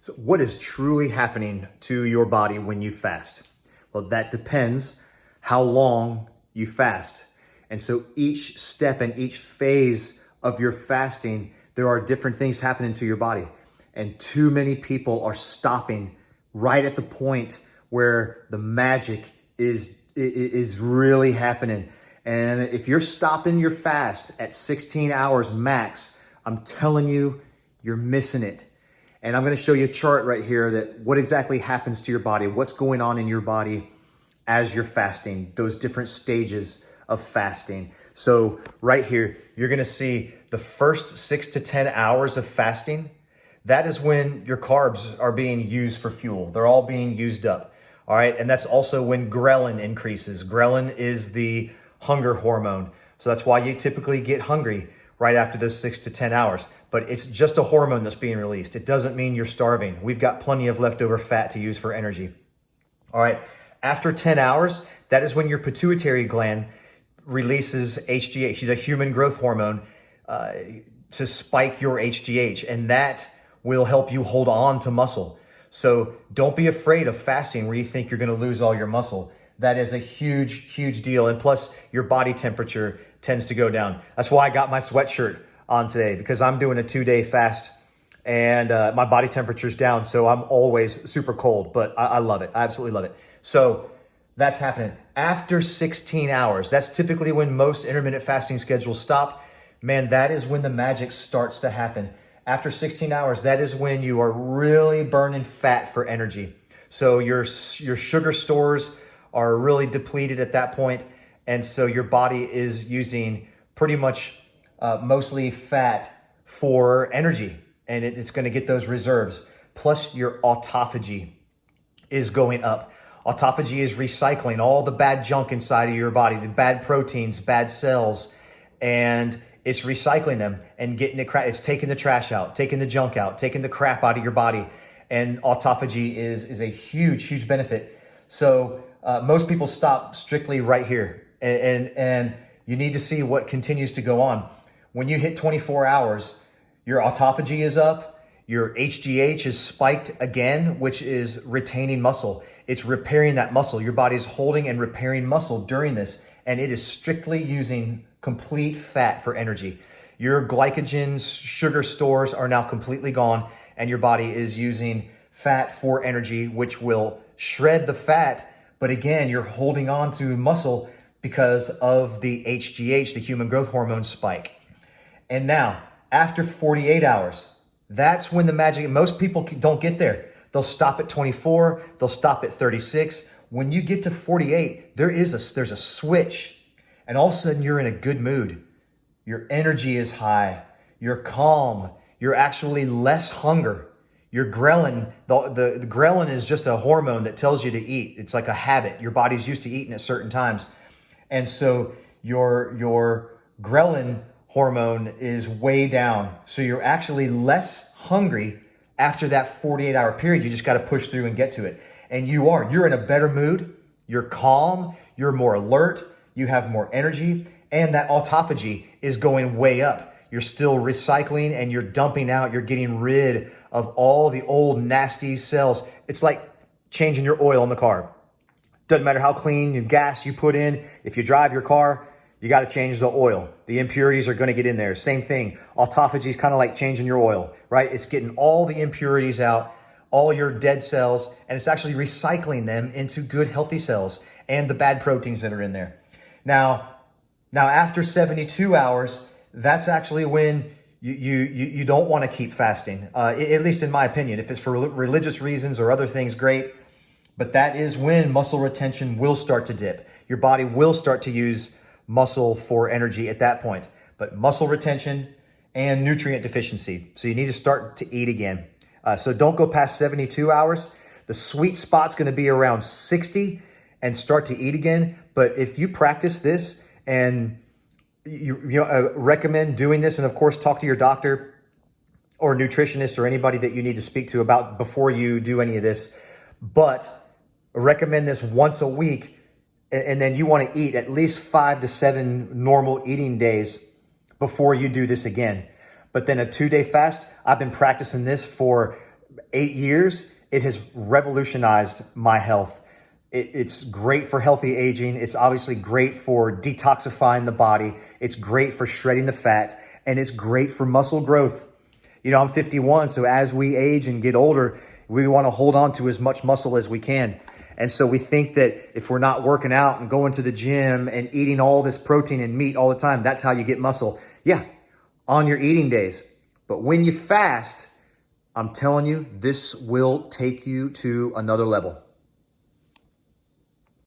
So what is truly happening to your body when you fast? Well, that depends how long you fast. And so each step and each phase of your fasting, there are different things happening to your body. And too many people are stopping right at the point where the magic is really happening. And if you're stopping your fast at 16 hours max, I'm telling you, you're missing it. And I'm going to show you a chart right here that what exactly happens to your body, what's going on in your body as you're fasting, those different stages of fasting. So right here, you're going to see the first 6 to 10 hours of fasting. That is when your carbs are being used for fuel. They're all being used up. All right. And that's also when ghrelin increases. Ghrelin is the hunger hormone. So that's why you typically get hungry right after those 6 to 10 hours. But it's just a hormone that's being released. It doesn't mean you're starving. We've got plenty of leftover fat to use for energy. All right. After 10 hours, that is when your pituitary gland releases HGH, the human growth hormone, to spike your HGH. And that will help you hold on to muscle. So don't be afraid of fasting where you think you're going to lose all your muscle. That is a huge, huge deal. And plus, your body temperature tends to go down. That's why I got my sweatshirt on today, because I'm doing a 2-day fast and my body temperature's down. So I'm always super cold, but I love it. I absolutely love it. So that's happening after 16 hours. That's typically when most intermittent fasting schedules stop. Man, that is when the magic starts to happen. After 16 hours, that is when you are really burning fat for energy. So your sugar stores are really depleted at that point. And so your body is using pretty much mostly fat for energy. And it's going to get those reserves. Plus your autophagy is going up. Autophagy is recycling all the bad junk inside of your body, the bad proteins, bad cells, and it's recycling them and getting it. It's taking the trash out, taking the junk out, taking the crap out of your body. And autophagy is a huge, huge benefit. So most people stop strictly right here, and you need to see what continues to go on. When you hit 24 hours, your autophagy is up, your HGH is spiked again, which is retaining muscle. It's repairing that muscle. Your body's holding and repairing muscle during this, and it is strictly using complete fat for energy. Your glycogen sugar stores are now completely gone, and your body is using fat for energy, which will shred the fat. But again, you're holding on to muscle because of the HGH, the human growth hormone spike. And now, after 48 hours, that's when the magic, most people don't get there. They'll stop at 24, they'll stop at 36. When you get to 48, there's a switch, and all of a sudden you're in a good mood. Your energy is high, you're calm, you're actually less hunger. Your ghrelin, the ghrelin is just a hormone that tells you to eat. It's like a habit. Your body's used to eating at certain times. And so your ghrelin hormone is way down. So you're actually less hungry after that 48-hour period. You just got to push through and get to it. And you're in a better mood. You're calm. You're more alert. You have more energy. And that autophagy is going way up. You're still recycling and you're dumping out. You're getting rid of all the old nasty cells. It's like changing your oil in the car. Doesn't matter how clean your gas you put in. If you drive your car, you got to change the oil. The impurities are going to get in there. Same thing. Autophagy is kind of like changing your oil, right? It's getting all the impurities out, all your dead cells, and it's actually recycling them into good, healthy cells and the bad proteins that are in there. Now after 72 hours, that's actually when you don't want to keep fasting, at least in my opinion. If it's for religious reasons or other things, great. But that is when muscle retention will start to dip. Your body will start to use muscle for energy at that point. But muscle retention and nutrient deficiency. So you need to start to eat again. So don't go past 72 hours. The sweet spot's going to be around 60 and start to eat again. But if you practice this and recommend doing this, and of course, talk to your doctor or nutritionist or anybody that you need to speak to about before you do any of this. But recommend this once a week, and then you want to eat at least 5 to 7 normal eating days before you do this again. But then a 2-day fast, I've been practicing this for 8 years, it has revolutionized my health. It's great for healthy aging. It's obviously great for detoxifying the body. It's great for shredding the fat, and it's great for muscle growth. You know, I'm 51, so as we age and get older, we want to hold on to as much muscle as we can. And so we think that if we're not working out and going to the gym and eating all this protein and meat all the time, that's how you get muscle. Yeah, on your eating days. But when you fast, I'm telling you, this will take you to another level.